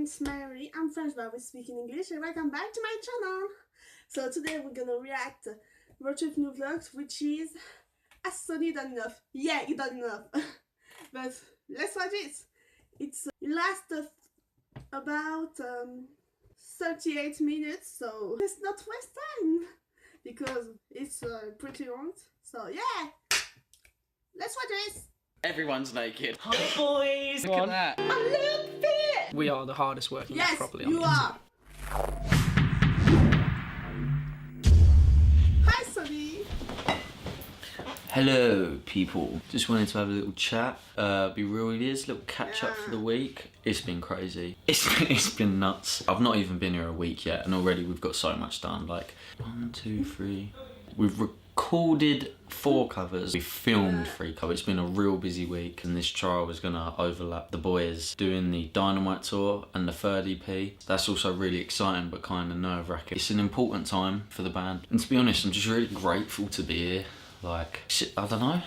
name's Mary. I'm French, but we speak in English, and welcome back to my channel. So today we're gonna react RoadTrip new vlogs, which is Has Sonny done enough? Yeah, he done enough. But let's watch it. It lasts about 38 minutes, so let's not waste time because it's pretty long. So yeah, let's watch this. Everyone's naked. Hi boys! Look at that. I look fit! We are the hardest working properly on the internet. internet. Hi Sonny! Hello people. Just wanted to have a little chat. Be real with you, a little catch up for the week. It's been crazy. It's been nuts. I've not even been here a week yet and already we've got so much done. Like 1, 2, 3. We've recorded 4 covers. We filmed 3 covers. It's been a real busy week and this trial was gonna overlap the boys doing the Dynamite tour and the 3rd EP. That's also really exciting but kind of nerve-wracking. It's an important time for the band. And to be honest, I'm just really grateful to be here. Like, I don't know.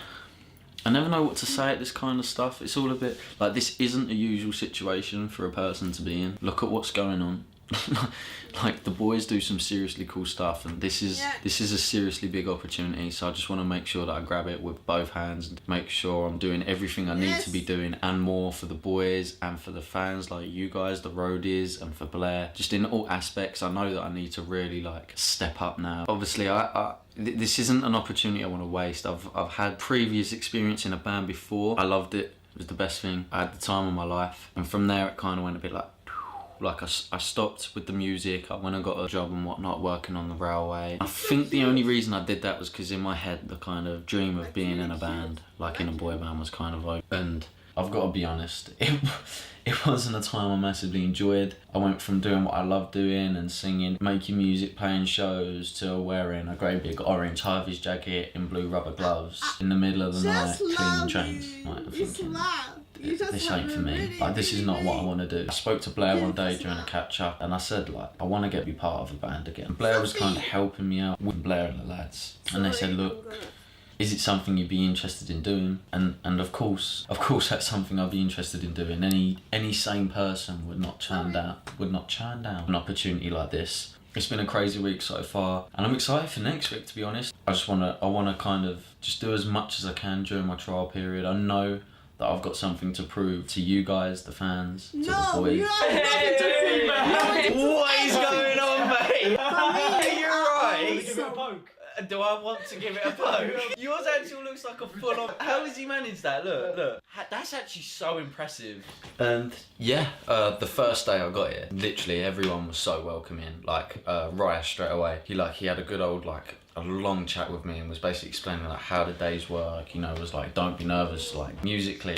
I never know what to say at this kind of stuff. It's all a bit like this isn't a usual situation for a person to be in. Look at what's going on. Like the boys do some seriously cool stuff and this is a seriously big opportunity, so I just want to make sure that I grab it with both hands and make sure I'm doing everything I need to be doing and more for the boys and for the fans like you guys, the roadies, and for Blair. Just in all aspects I know that I need to really like step up now. Obviously this isn't an opportunity I want to waste. I've had previous experience in a band before. I loved it. It was the best thing. I had the time of my life, and from there it kind of went a bit like I stopped with the music. I went and got a job and whatnot working on the railway. I think the only reason I did that was because in my head the kind of dream of being in a band, like in a boy band, was kind of open. And I've got to be honest, it wasn't a time I massively enjoyed. I went from doing what I love doing and singing, making music, playing shows, to wearing a great big orange high-vis jacket and blue rubber gloves in the middle of the night cleaning trains. Like, I'm thinking, this ain't for me. Like, this is not what I want to do. I spoke to Blair one day during a catch-up and I said, like, I want to be part of a band again. And Blair was kind of helping me out with Blair and the lads. And they said, look, is it something you'd be interested in doing? And of course that's something I'd be interested in doing. Any sane person would not turn down an opportunity like this. It's been a crazy week so far, and I'm excited for next week, to be honest. I wanna kind of just do as much as I can during my trial period. I know that I've got something to prove to you guys, the fans, to the boys. What is going on, mate? You're right. Give it a poke. Do I want to give it a poke? Yours actually looks like a full-on... How has he managed that? Look. That's actually so impressive. And yeah, the first day I got here, literally everyone was so welcoming. Like, Raya straight away. He had a good old, like, a long chat with me and was basically explaining like how the days work, you know, was like, don't be nervous. Like, musically,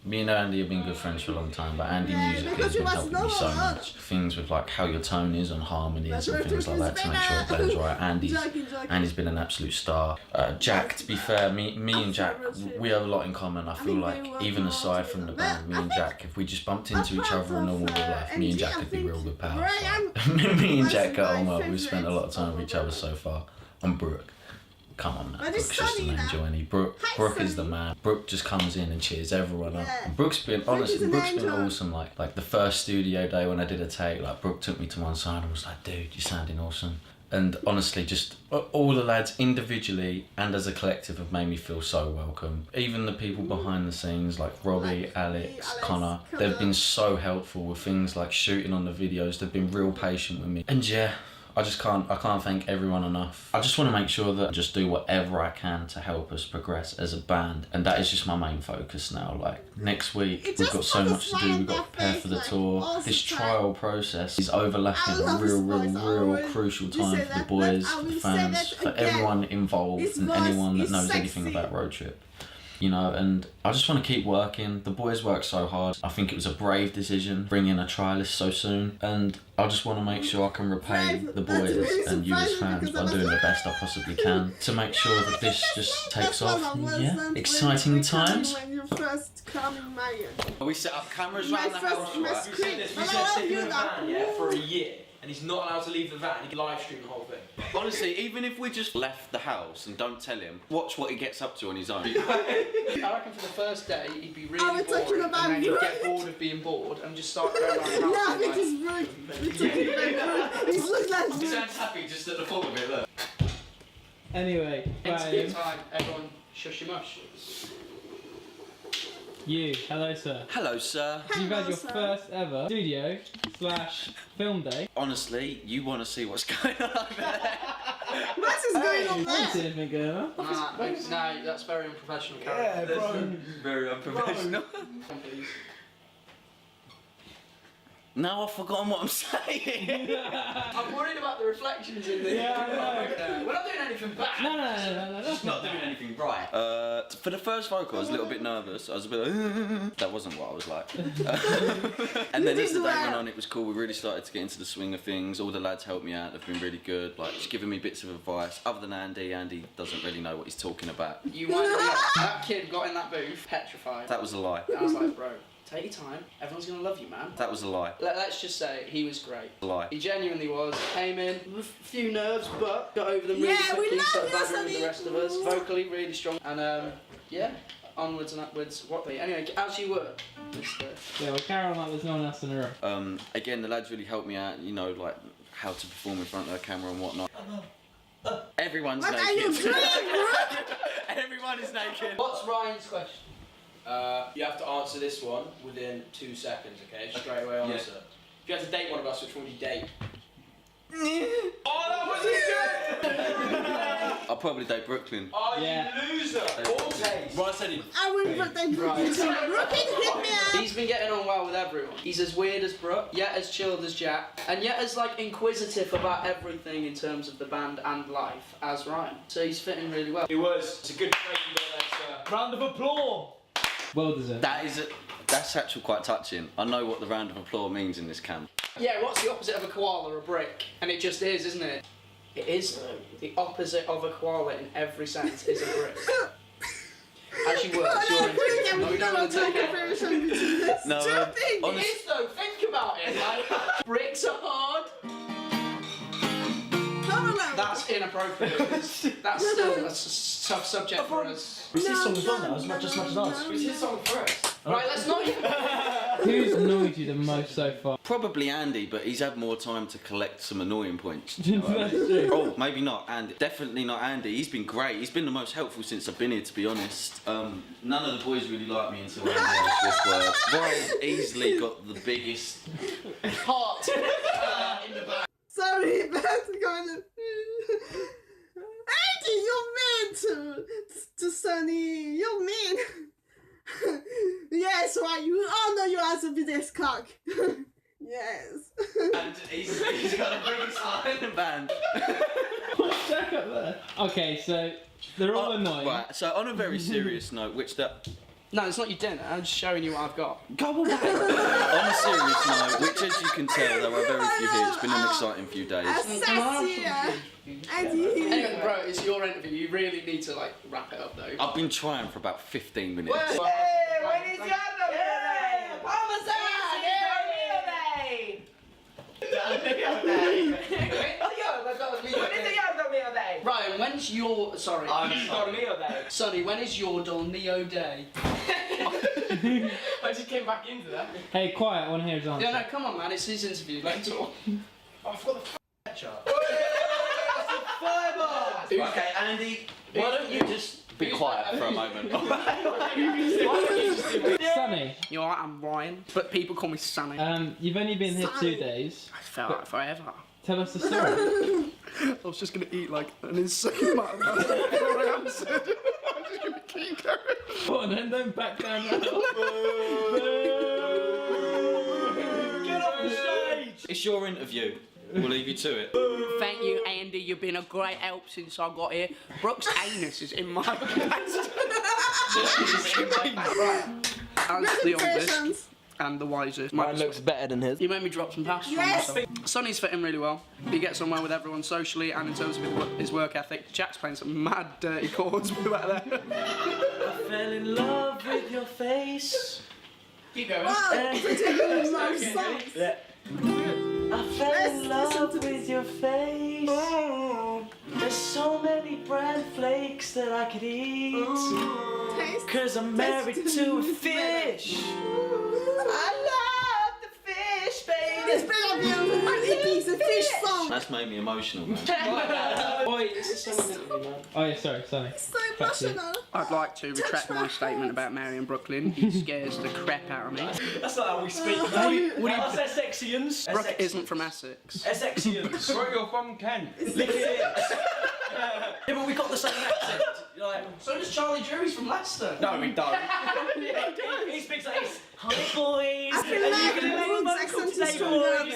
me and Andy have been good friends for a long time, but Andy musically has been helping me so much. Things with like how your tone is and harmonies and things like that to make sure it plays right. Andy's been an absolute star. Jack, to be fair, me and Jack, we have a lot in common. I feel like even aside from the band, me and Jack, if we just bumped into each other in normal real life, me and Jack could be real good pals. Like, me and Jack get on well. We've spent a lot of time with each other so far. And Brooke, come on man, Brooke's just an angel, and Brooke is the man. Brooke just comes in and cheers everyone up. And Brooke's been awesome. Like the first studio day when I did a take, like Brooke took me to one side and was like, dude, you're sounding awesome. And honestly, just all the lads individually and as a collective have made me feel so welcome. Even the people behind the scenes like Robbie, Alex, Connor, they've been so helpful with things like shooting on the videos. They've been real patient with me. And yeah, I can't thank everyone enough. I just want to make sure that I just do whatever I can to help us progress as a band. And that is just my main focus now. Like, next week, we've got so much to do. We've got to prepare for the tour. This trial process is overlapping a real crucial time for the boys, for the fans, for everyone involved and anyone that knows anything about RoadTrip. You know, and I just want to keep working. The boys work so hard. I think it was a brave decision bringing a trialist so soon, and I just want to make sure I can repay the boys and you as fans by doing the best I possibly can to make sure that this just takes off. Yeah, exciting times. We set up cameras around the house, right? We said sit in a van, yeah, for a year. and he's not allowed to leave the van. He can live stream the whole thing. Honestly, even if we just left the house and don't tell him, watch what he gets up to on his own. I reckon for the first day he'd be Are really we bored, talking and about then he'd Brooke? get bored of being bored and just start going around the No, house. I think it's Brooke. We're talking about Brooke. He looks like He Brooke. sounds happy just at the thought of it, look. Anyway, Interview Graham, time, everyone shush your mush. you, hello sir. Hello, sir. You've had your sir. first ever studio/film day. Honestly, you want to see what's going on over there? What is going on I don't see there? anything going on. Nah, no, that's very unprofessional, Karen. bro. Very unprofessional. Please. Now I've forgotten what I'm saying. I'm worried about the reflections in the. Yeah, I know. We're not doing anything bad. No. Just not doing anything right. For the first vocal, I was a little bit nervous. I was a bit like, that wasn't what I was like. And then as the day went on, it was cool. We really started to get into the swing of things. All the lads helped me out. They've been really good. Like, just giving me bits of advice. Other than Andy, Andy doesn't really know what he's talking about. You might that kid got in that booth, petrified. That was a lie. I was like, bro, take your time. Everyone's gonna love you, man. That was a lie. Let's just say he was great. A lie. He genuinely was. Came in with a few nerves, but got over them really Yeah, we quickly. love Started you, battling with Sonny. the rest of us. Vocally, really strong. And yeah, onwards and upwards. What? Anyway, as you were, Mr. Yeah, well, carry on like there's no one else in the room. Again, the lads really helped me out. You know, like how to perform in front of the camera and whatnot. Everyone's What naked. are you doing, Brooke? Everyone is naked. What's Ryan's question? You have to answer this one within 2 seconds, okay? Straight away Yeah. answer. If you had to date one of us, which one would you date? I'll probably date Brooklyn. Oh, Yeah. you loser! All taste. Ryan said he. I will protect Brooke. Brooke hit me up. He's been getting on well with everyone. He's as weird as Brooke, yet as chilled as Jack, and yet as like inquisitive about everything in terms of the band and life as Ryan. So he's fitting really well. It was. It's a good trait you got there, sir. Round of applause! Well deserved. That's actually quite touching. I know what the round of applause means in this camp. Yeah, what's the opposite of a koala? A brick. And it just is, isn't it? It is though. The opposite of a koala in every sense is a brick. As you were, it's your interview. No, we don't want to take it. comparison between this. No, Jumping. It honest- is though, think about it. Like, bricks are hard. That's inappropriate. That's still a tough subject for us. It's his song as well now, as much as us. It was his song first. Right, let's not even. Who's annoyed you the most so far? Probably Andy, but he's had more time to collect some annoying points. That's true. Oh, maybe not Andy. Definitely not Andy. He's been great. He's been the most helpful since I've been here, to be honest. None of the boys really like me until Andy asked this word. Ryan's easily got the biggest Heart in the back. Sorry, that's going to. Andy, you're mean to Sonny. You're mean. Yes, right. You all know you are to be this cock. Yes. And he's got a British line in the band. What's Jack up there? Okay, so they're all annoying. Right, so on a very serious note, which that... No, it's not your dinner. I'm just showing you what I've got. Go away! On a serious note, which as you can tell, there are very few here. It's been an exciting few days. Sassy. Andy. Anyway, bro, it's your interview. You really need to like wrap it up though. I've been trying for about 15 minutes. Ryan, when's your sorry? Sonny, when is your Dormio day? I just came back into that. Hey, quiet, I want to hear his answer. Yeah, no, come on, man. It's his interview. Let him talk. Oh, I forgot the ketchup. Okay, Andy, why don't you just be quiet for a moment? Sonny, You alright? I'm Ryan, but people call me Sonny. you've only been here 2 Sonny. days. I felt like forever. Tell us the story. I was just gonna eat like an insane amount of pasta before I answered. I'm just gonna keep going. Go on then, don't back down now. Get off the stage! It's your interview. We'll leave you to it. Thank you, Andy. You've been a great help since I got here. Brooke's anus is in my pants. Right. As the oldest and the wisest. Mine looks better than his. You made me drop some passes Yes. on myself. Sonny's fitting really well. He gets on well with everyone socially and in terms of his work ethic. Jack's playing some mad dirty chords back there. I fell in love with your face. Keep going. Wow, it's a good songs. Yeah. I fell in love love with your face. There's so many bread flakes that I could eat. Taste. Cause I'm married to a fish. I love the fish, It's baby. better than it is a fish song. That's made me emotional, man. Oi, this is something that you, man. Oh yeah, sorry, Sonny. So Back to you. emotional. I'd like to retract my statement about Mary and Brooklyn. He scares the crap out of me. That's not how we speak, What do mate. Us Essexians. Brooke isn't from Essex. Essexians. Where you're from, Ken? Lick it. Yeah, but we got the same accent. Like, So does Charlie Jury's from Leicester. no, we don't. He speaks like this. Hi, boys. I feel like the Brooks accent is stronger.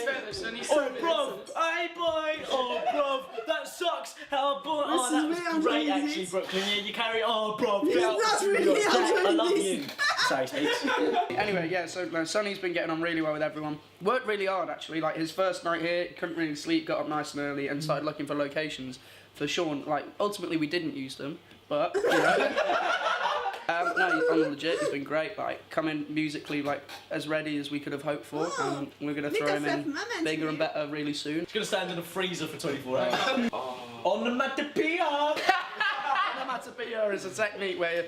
Oh, bruv. Hey, boy. Oh, bruv. That sucks. How, boy. Oh, that This is was really great, enjoying actually, this. Brooklyn. Yeah, you carry. Oh, bruv. He's get out. not really You're great. I enjoying love this. you. Sorry, Speaks. Anyway, yeah, so Sonny's been getting on really well with everyone. Worked really hard, actually. Like, his first night here, couldn't really sleep, got up nice and early, and started looking for locations for Sean. Like, ultimately, we didn't use them, but, you know. No, he's on the legit, he's been great, like, coming musically, like, as ready as we could have hoped for, Oh, and we're going to make throw him yourself in moment bigger and here. better really soon. It's going to stand in the freezer for 24 hours. Onomatopoeia. Onomatopoeia is a technique where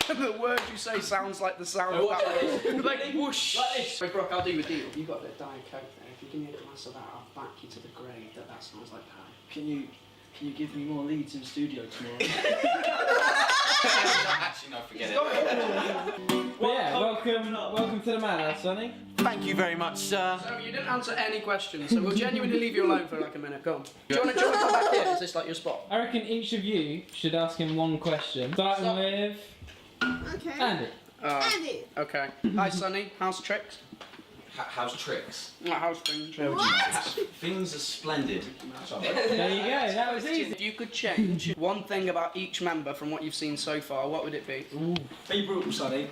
the word you say sounds like the sound of that. Like whoosh. Like this. Wait, Brooke, I'll do you a deal. You've got a bit of Diet Coke there. If you give me a glass of that, I'll back you to the grave that sounds like pie. Can you give me more leads in studio tomorrow? Actually, no, forget it. But yeah, welcome to the madhouse, Sonny. Thank you very much, sir. So you didn't answer any questions, so we'll genuinely leave you alone for like a minute. Go on. Do you want to come back here? Is this like your spot? I reckon each of you should ask him one question. Starting with Okay. Andy. Andy. Okay. Hi, Sonny. How's the tricks? How's tricks? How's things? What? Things are splendid. There you go, that was easy. If you could change one thing about each member from what you've seen so far, what would it be? Be brutal, Sonny.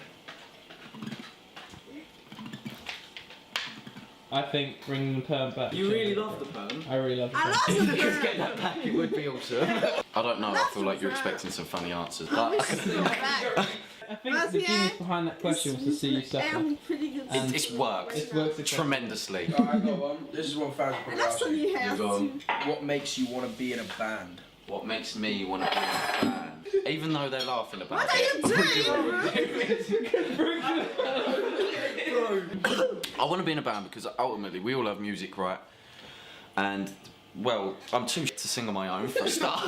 I think bringing the perm back. You really love the perm. I really love the I perm. lost If the you could bird. get that back, it would be awesome. I don't know, I feel like you're expecting some funny answers, I but wish so bad. I think But the yeah, genius behind that question was to see you suffer. I'm pretty good. And it's worked It's worked successfully. tremendously. I got one. This is what fans And probably that's ask when you. you have go to. on. What makes you want to be in a band? What makes me want to be in a band? Even though they're laughing about What are you it. doing? I want to be in a band because ultimately we all love music, right? And, well, I'm too to sing on my own for a start.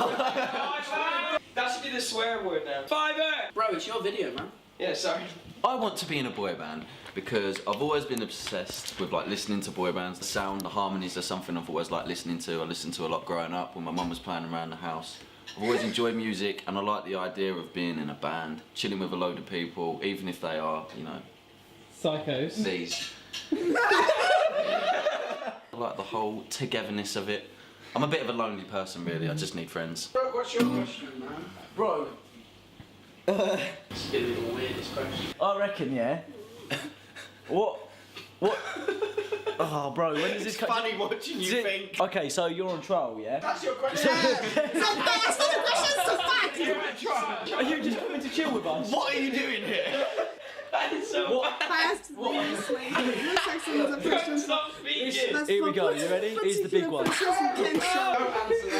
That should be the swear word now. Fiver! Bro, it's your video, man. Yeah, sorry. I want to be in a boy band because I've always been obsessed with like listening to boy bands. The sound, the harmonies are something I've always liked listening to. I listened to a lot growing up when my mum was playing around the house. I've always enjoyed music and I like the idea of being in a band, chilling with a load of people, even if they are, you know, Psychos. these. I like the whole togetherness of it. I'm a bit of a lonely person really, I just need friends. Bro, what's your question, man? Bro, It's gonna be the weirdest question. I reckon, yeah. What? Oh, bro, when does this come? Funny watching you think. Okay, so you're on trial, yeah? That's your question. That's not the question, so fuck! Are you just coming to chill with us? What are you doing here? That is so What? Fast, this way. Looks like some of the questions. Stop speaking. That's Here we for go, you ready? Here's the big particular one. questions you can show. Don't answer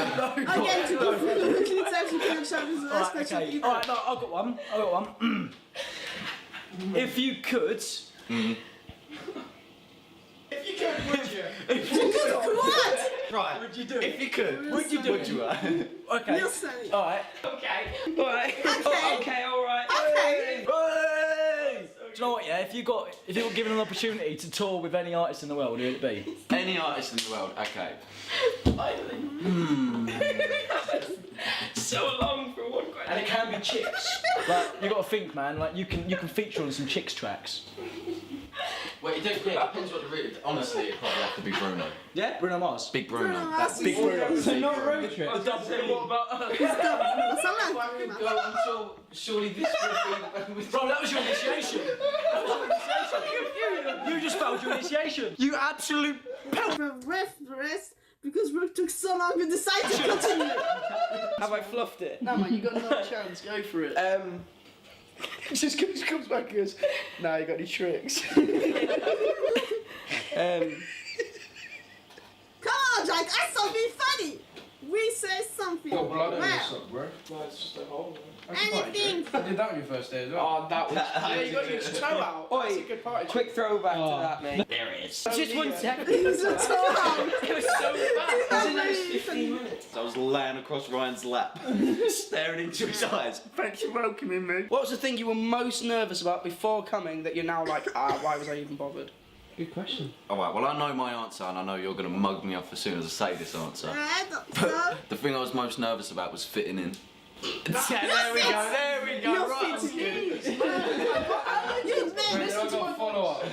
that. Again, to go through the weekly times you can show is the last Alright, question. okay. either. Alright, no, I've got one. If you could... If you could, would you? What? Right. Would you do it? If you could, Would you do it? Okay. Real Sonny. Alright. Okay. Alright. Okay. Okay, alright. Okay. Hey! Do you know what, yeah? If you were given an opportunity to tour with any artist in the world, who would it be? Any artist in the world, okay. So long for one question. And it can be chicks. Like, you got to think, man. Like, you can feature on some chicks tracks. Wait, yeah, it depends what the really. Honestly, it'd probably have to be Bruno. Yeah, Bruno Mars. Big Bruno. Bruno Mars. Big Bruno. So not road trip. What about us? That's a I lot. could go until surely this would be the Bro, that was your initiation. That was your initiation. You just failed your initiation. You absolute. For rest because Brooke took so long to decide to continue. Have I fluffed it? No, man, you got another chance. Go for it. Just comes back and goes, nah, you got any tricks? Come on, Jack, ask something. Got blood on your Well, sock, bro. No, it's just a hole. That's a party Anything. trick. I did that on your first day as well. Oh, that was. Yeah, you got your toe out. Oi, That's a good party. Quick throwback Oh. to that, mate. There it is. Just 1 second. It's a toe. It was so fast. It was 15 minutes. I was laying across Ryan's lap, staring into his eyes. Thanks for welcoming me. What was the thing you were most nervous about before coming that you're now like, why was I even bothered? Good question. Alright, well I know my answer and I know you're going to mug me off as soon as I say this answer. I don't know. The thing I was most nervous about was fitting in. There we go, there we go. You're Right. fitting in. Wait, then I've got a follow-up.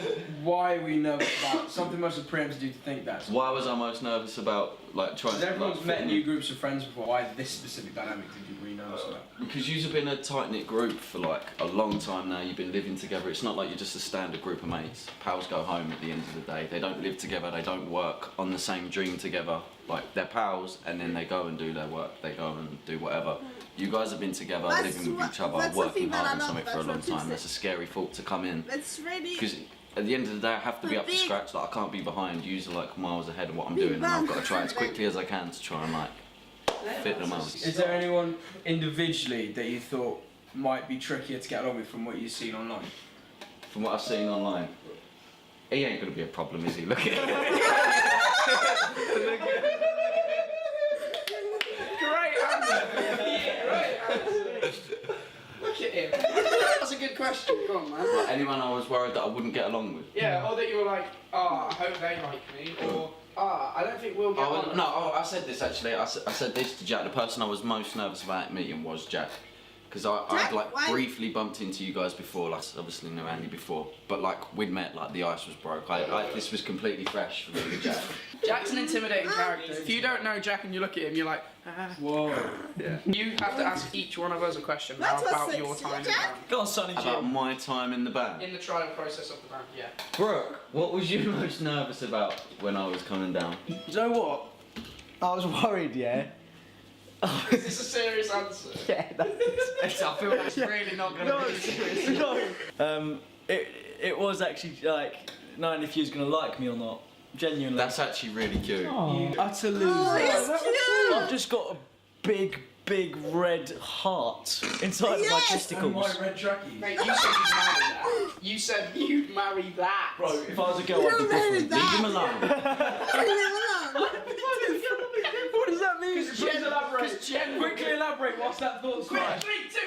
Why are we nervous about something must have preempted you to think that? Why was I most nervous about like trying Because to everyone's met new groups of friends before. Why this specific dynamic did you really nervous about? Because you've been a tight-knit group for like a long time now, you've been living together. It's not like you're just a standard group of mates. Pals go home at the end of the day. They don't live together, they don't work on the same dream together. Like, they're pals and then they go and do their work, they go and do whatever. You guys have been together, That's living with each other, that's the working thing that hard I on love something for a about long RoadTrip. time. That's a scary thought to come in. It's really. Because at the end of the day, I have to be up to Big- scratch. Like, I can't be behind. Usually, like miles ahead of what I'm Big doing, and I've got to bang. try as quickly as I can to try and like fit them out. Is there anyone individually that you thought might be trickier to get along with from what you've seen online? From what I've seen online, he ain't gonna be a problem, is he? Look at him. Great answer. Great answer. Look at him. That's a good question. Go on, man. Like, anyone I was worried that I wouldn't get along with. Yeah, or that you were like, I hope they like me, or I don't think we'll get on. I said this actually. I said this to Jack. The person I was most nervous about meeting was Jack. Because I'd Jack? like Why? briefly bumped into you guys before, like obviously knew Andy before, but like we'd met, like the ice was broke. This was completely fresh for me with Jack. Jack's an intimidating character. If you don't know Jack and you look at him, you're like, Whoa. yeah. You have to ask each one of us a question now That was about sexy, your time in the Jack. band. Go on, Sonny About Jim. my time in the band. In the trial process of the band, yeah. Brooke, what was you most nervous about when I was coming down? Do you know what? I was worried, yeah. Is this a serious answer? Yeah, I feel like it's really not going to be serious. It was actually like, knowing if you was gonna like me or not. Genuinely. That's actually really cute. Oh. utter loser. Oh, it's cute. I've just got a big red heart inside of my Yes. And testicles. white red trackies. Mate, you said you'd marry that. You said you'd marry that. Bro, if I was a girl, I'd be You married different. that. Leave him alone. What does that mean? Because Jen, Quickly elaborate whilst that thought's fresh. 3, 2,